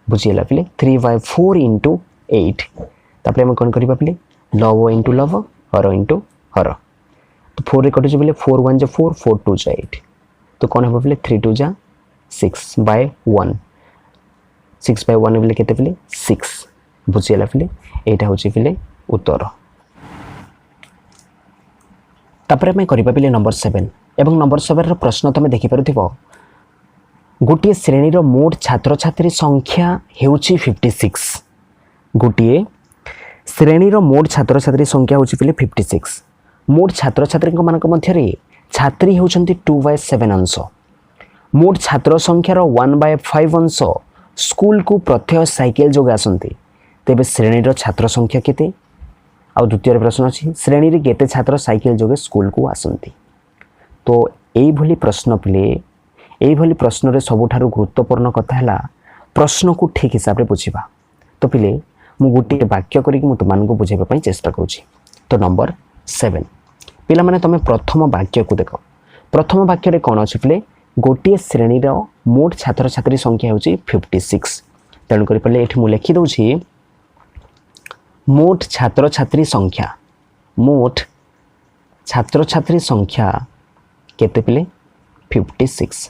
बुझियला पिले 3/4 * 8 तापर हम कोन करिबा पिले लव * लव हर * हर तो 4 रे कटि पिले 4 1 = 4 4 2 = 8 तो कोन हेबो पिले 3 2 = 6/1 6/1 बिले केते पिले 6 बुझियला पिले एटा होची पिले उत्तर तापर मैं करिबा पिले नंबर 7 एवं नंबर 7 रो प्रश्न तमे देखि परथिबो गोटिए श्रेणी रो मोट छात्र छात्री संख्या हेउची 56 गोटिए श्रेणी रो मोट छात्र छात्री संख्या होची पिले 56 मोट छात्र छात्री को मानक मध्य रे छात्री हेउचंती 2/7 अंश मोट छात्र संख्या रो 1/5 अंश स्कूल को प्रत्यय साइकेल जोगे आसंती तेबे श्रेणी रो छात्र संख्या केते आ द्वितीय प्रश्न अछि श्रेणी रे केते छात्र साइकेल जोगे स्कूल को आसंती तो एई भली प्रश्न पिले एई भली प्रश्न रे सबुठारु गुरुत्वपूर्ण कथा हला प्रश्न को ठीक हिसाब रे बुझिबा तो पिले मु गुटी वाक्य करी मु तुमान को बुझेबा पई चेष्टा करूची तो नंबर 7 पिला माने तमे प्रथम वाक्य को देखो प्रथम वाक्य रे कोन अछि पिले गोटे श्रेणी रो मोट छात्र छात्री संख्या होची 56 तेणु करि पले एठी मु लिखि दउची मोट छात्र छात्री संख्या केते पिले 56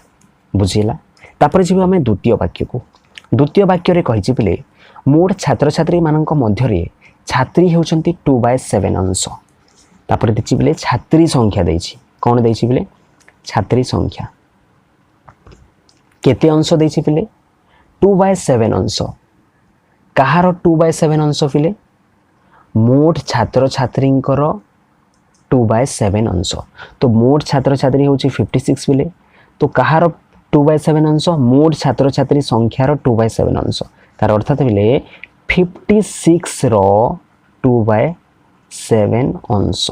बुझिला तापर जिबा हमें द्वितीय वाक्य रे कहि पिले मोट छात्र छात्री मानक मध्य रे छात्री हेउचंती 2/7 अंश तापर देखि पिले छात्री संख्या देछि कोन देछि पिले छात्री संख्या केते अंश देछि पिले 2/7 अंश कहार 2/7 अंश पिले मोट छात्र छात्रींकर 2/7 अंश तो मोट छात्र छात्री होची 56 पिले तो कहार 2/7 अंश मोट छात्र छात्री संख्यार 2/7 अंश तार अर्थात पिले 56 रो 2/7 अंश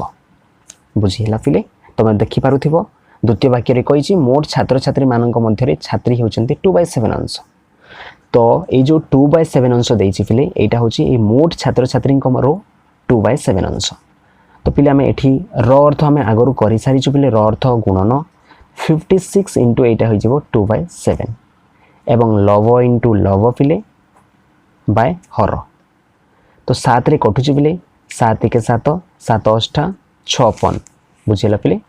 बुझिला पिले तमे देखि पारुथिबो द्वितीय वाक्य रे कहिछि मोट छात्र छात्री मानक मध्य रे छात्री हेउचंती 2/7 अंश तो ए जो 2/7 अंश देछि पिले एटा होछि ए मोट छात्र छात्री रो 2/7 अंश तो पिले हमें एठी र अर्थ हमें आगरु करि सारिछु पिले र अर्थ गुणन 56 इंटू एटा हो जिवो 2/7 एवं लव इंटू लव पिले बाय हर तो 7 रे कटुची पिले 7 के 7 7 8 56 बुझिला पिले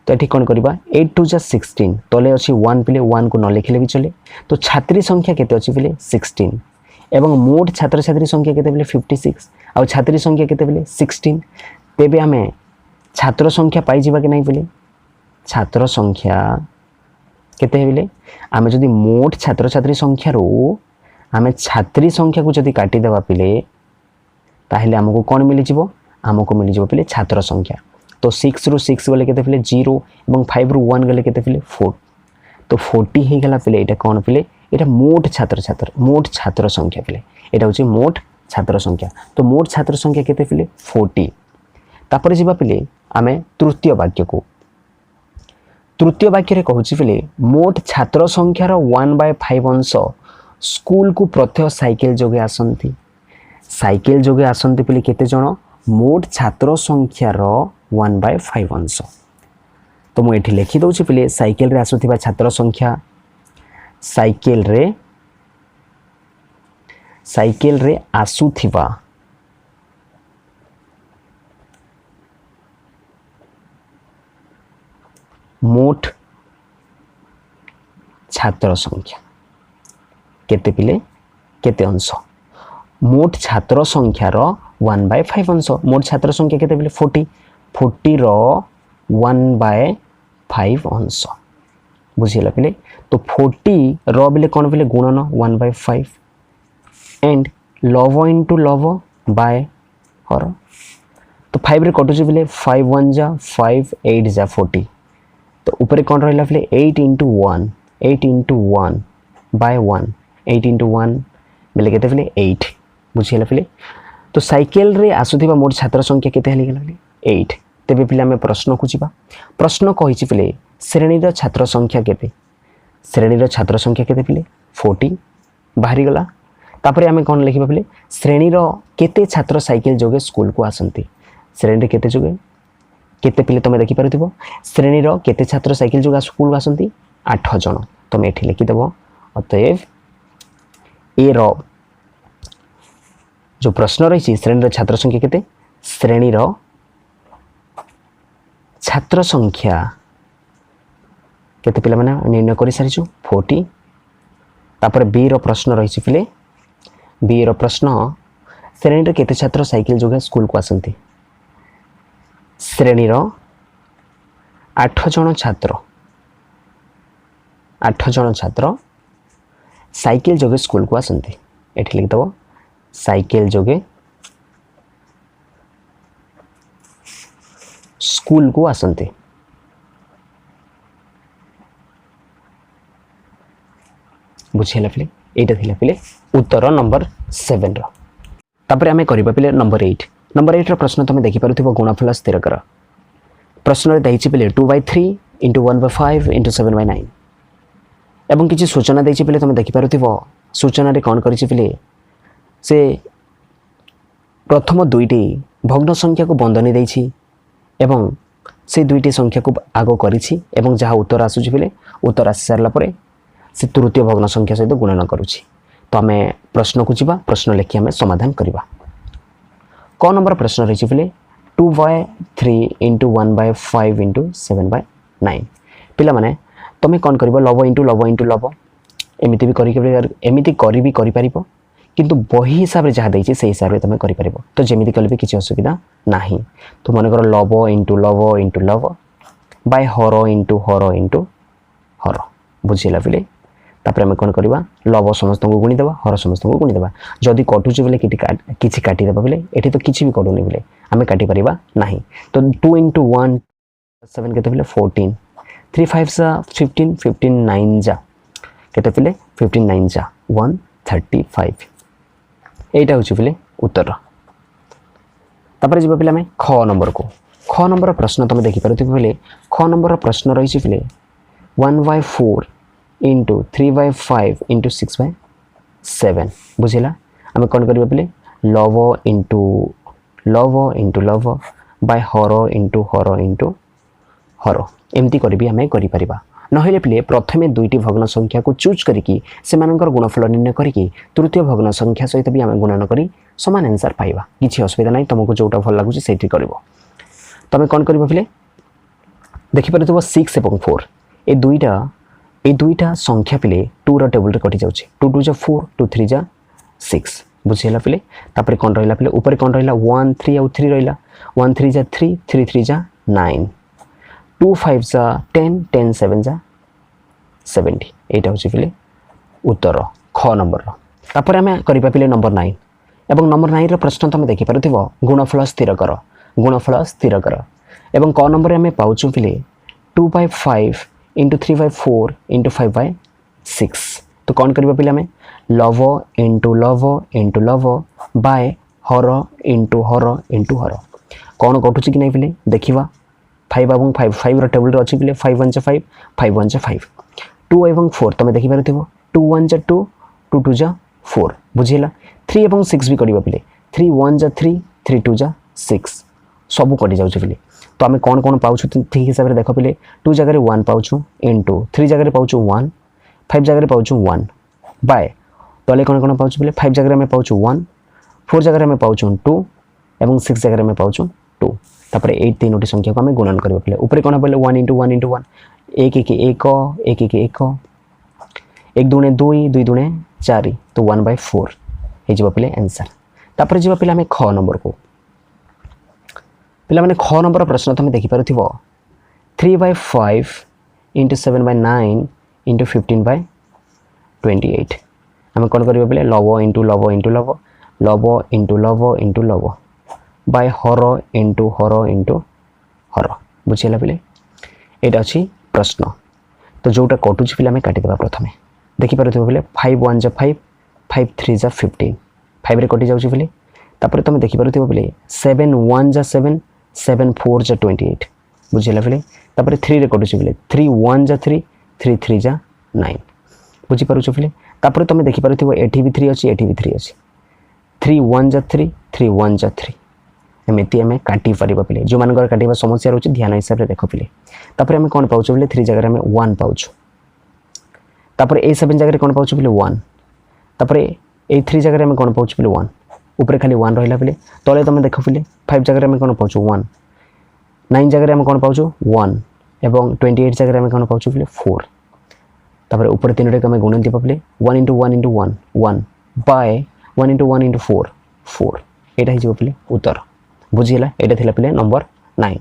तो ये कौन करवा 8 2 जा 16 तले अच्छी 1 पिले 1 को न लिखले भी चले तो छात्री संख्या केते अच्छी पिले 16 एवं मोट छात्र छात्री संख्या केते पिले 56 आ छात्री संख्या केते पिले 16 तेबे हमें छात्र संख्या पाई जिबा कि नहीं पिले छात्र संख्या केते पिले आमे जदि मोट छात्र छात्री संख्या रो आमे छात्री संख्या को जदि काटी देबा पिले ताहले हमको कौन मिली जिवो हमको मिली जिवो पिले छात्र संख्या तो 6 रु 6 गले केते पिले 0 एवं 5 रु 1 गले केते पिले 4 तो 40 हे गला पिले एटा कौन पिले एटा मोट छात्र संख्या पिले एटा होची मोट छात्र संख्या तो मोट छात्र संख्या केते पिले 40 तापर जिबा पिले आमे तृतीय वाक्य रे कहूची पिले मोट छात्र संख्या रो 1/5 अंश स्कूल को प्रत्येक साइकिल जोगे आसंती पिले केते जण मोट छात्र संख्या रो 1/5 अंश तो मु एठी लिखि दउची पिले साइकिल रे आसुथिबा छात्र संख्या साइकिल रे आसुथिबा मोट छात्र संख्या केते पिले केते अंश मोट छात्र संख्या रो 1/5 अंश मोट छात्र संख्या केते पिले 40 रो 1/5 अंश बुझिला पिले तो 40 रो बिले कोन पिले गुणन 1/5 एंड लव इनटू लव बाय हर तो 5 रे कटुची पिले 5 1 जा 5 8 जा 40 तो ऊपर कौन रहा फिले 8 इंटू 1 बाय 1 8 इंटू 1 बोले केते फिले 8 बुझिला फिले तो साइकिल रे आसुथिबा मोट छात्र संख्या केते हली गेला 8 तेबे पिले हमें प्रश्न खुजिबा प्रश्न कहिछि पिले श्रेणी रो छात्र संख्या केते पिले 40 बाहरी गला तापरे हमें कौन लिखिबा पिले श्रेणी रो केते छात्र साइकिल जोगे स्कूल को आसंती श्रेणी रे केते जोगे केते पिले तमे देखि परथिबो श्रेणी रो केते छात्र साइकिल जोगा स्कूल आसंती 8 जण तमे एठी लिखि देबो अतएव ए रो जो प्रश्न रही श्रेणी रो छात्र संख्या केते श्रेणी रो छात्र संख्या केते पिला माने निर्णय करि सारिछु 40 तापर बी रो प्रश्न रही पिले बी रो प्रश्न श्रेणी रो केते छात्र साइकिल जोगा स्कूल को आसंती श्रेणी रो 8 जण छात्र साइकिल जोगे स्कूल को आसंती एठी लिख दबो साइकिल जोगे स्कूल को आसंती बुझिला पिले एटा थिला पिले उत्तर नंबर 7 रो तापर हमें करिबा पिले नंबर 8 रो प्रश्न तमे देखि पारुथिबो गुणफल स्थिर कर प्रश्न रे दैछि पिले 2/3 into 1/5 into 7/9 एवं किछि सूचना दैछि पिले तमे देखि पारुथिबो सूचना रे कोन करिछि पिले से प्रथम दुईटी भग्न संख्या को बंधनी दैछि एवं से दुईटी संख्या को आगो करिछि एवं जहा उत्तर आसुछि पिले उत्तर आसी सारला परे से तृतीय भग्न संख्या सहित गुणन करूछि तो हमें प्रश्न को जिबा प्रश्न लिखि हमें समाधान करिबा क नंबर प्रश्न रही पिले 2/3 into 1/5 into 7/9 पिला माने तमे कोन करबो लव इंटू लव एमिति भी करि परिबो किंतु बही हिसाब रे जहा दैछि से हिसाब रे तमे करि परिबो तो जेमिति कलबे किछि असुविधा नाही तो माने कर लव इंटू लव बाय हर इंटू हर बुझिला पिले तापर हमें कोन करबा लव समस्त को गुणी देबा हर समस्त को गुणी देबा जदी कटुची बोले किछि काटी देबा बोले एठी तो किछि भी कटुनी बोले हमें काटी परिबा नाही तो 2 into 1 7 केते बोले 14 3 5 जा 15 15 9 जा केते बोले 15 9 जा 135 एटा होची बोले उत्तर तापर जिबा पिले हमें ख नंबर प्रश्न तमे देखि परथि बोले ख नंबर प्रश्न रहिछि पिले 1/4 into 3/5 into 6/7 बुझिला हमें कौन करबा पिले लव इंटू लव बाय हर इंटू हर एमती करी आम कर नहले पिले प्रथमे दुईटी भग्न संख्या को चूज करिकी सेमानकर गुणफल निर्णय करिकी तृतीय भग्न संख्या सहित भी आम गुणन करी समान आंसर पाइबा किसी असुविधा नहीं तुमको जोटा भल लगुच से तुम कौन कर पिले देखिपार 6 और 4 ए दुईटा संख्या पिले 2 रो टेबल कटि जाउछि 2 2 जा 4 2 3 जा 6 बुझिला पिले तापर कौन रहिला पिले ऊपर कौन रहिला 1 3 और 3 रहिला 1 3 जा 3 3 3 जा 9 2 5 जा 10 10 7 जा 70 एटा होछि पिले उत्तर ख नंबर तापर आमे करिबा पिले नंबर 9 एवं नंबर 9 रो प्रश्न तुम देखि पारुथिबो गुणफल स्थिर कर एवं क नंबर आमे पाउछु पिले 2/5 इंटू 3/4 इंटू 5/6 तो कौन करबा पिले आमे लव इंटू लव बाय हर इंटू हर कौन कटुची कि नहीं पिले देखिबा 5 और 5 5 रो टेबल रे अछि पिले 5 1 जा 5 5 1 जा 5 2 एवं 4 तुम देखि पारुथिबो 2 1 जा 2 2 2 जा 4 बुझिला 3 और 6 भी करबा पिले 3 1 जा 3 3 2 जा 6 सब कटि जाउछ पिले तो आम कौन कौन पाउछु ठीक हिसाब से देख पिले 2 जगह 1 पाउछु इंटू 3 जगह पाउछु 1 5 जगह पाउछु 1 बाय तले कौन कौन पाउछु पिले 5 जगह में पाउछु 1 4 जगह में पाउछु 2 एवं 6 जगह में पाउछु 2 तापर 8 तीनोटी संख्या को आम गुणन करबा पिले ऊपर कौन पड़े 1 इंटू 1 इंटू 1 1 1 1 1 1 1 दुणे 2 2 दुणे 4 तो 1/4 हे जिबा पिले आंसर तापर जिबा पिले आम ख नंबर को पिला माने ख नंबर प्रश्न तुम देखि पारुथिबो 3/5 इंटू 7/9 इंटू 15/28 आम कौन करबा पिले लव इंटू लव इंटू लव लव इंटू लव इंटू लव बाय हर इंटू हर बुझिला पिले एटा अछि प्रश्न तो जोटा कटुची पिला में काटि देबा प्रथमे देखि पारुथिबो पिले 5 1 जा 5 5 3 जा 15 5 रे कटि जाउची पिले तापर तुम देखि पारुथिबो पिले 7 1 जा 7 7 4 जा 28 बुझिला पिले तापर 3 रे कटुची पिले 3 1 जा 3 3 3 जा 9 बुझि पारुछु पिले तापर तुम देखि पारुथिबो एठी भी 3 अछि एठी भी 3 अछि 3 1 जा 3 3 1 जा 3 एमिति हमें काटी परिबा पिले जो मानकर काटिबा समस्या रहउछि ध्यान हिसाब रे देखो पिले तापर हमें कोन पाउछु पिले 3 जगह में 1 पाउछु तापर ए 7 जगह कोन पाउछु पिले 1 तापर ए 3 जगह में कोन पाउछु पिले 1 ऊपर खाली 1 रहिला पिले तले तुम देखो पिले 5 जगह में कोन पाउछु 1 9 जगह में कोन पाउछु 1 एवं 28 जगह में कोन पाउछु पिले 4 तापर ऊपर तीनटे कमे गुणन दिबा पिले 1 into 1 into 1 1 by 1 into 1 into 4 4 एटा हिजो पिले उत्तर बुझिला एटा थिला पिले नंबर 9।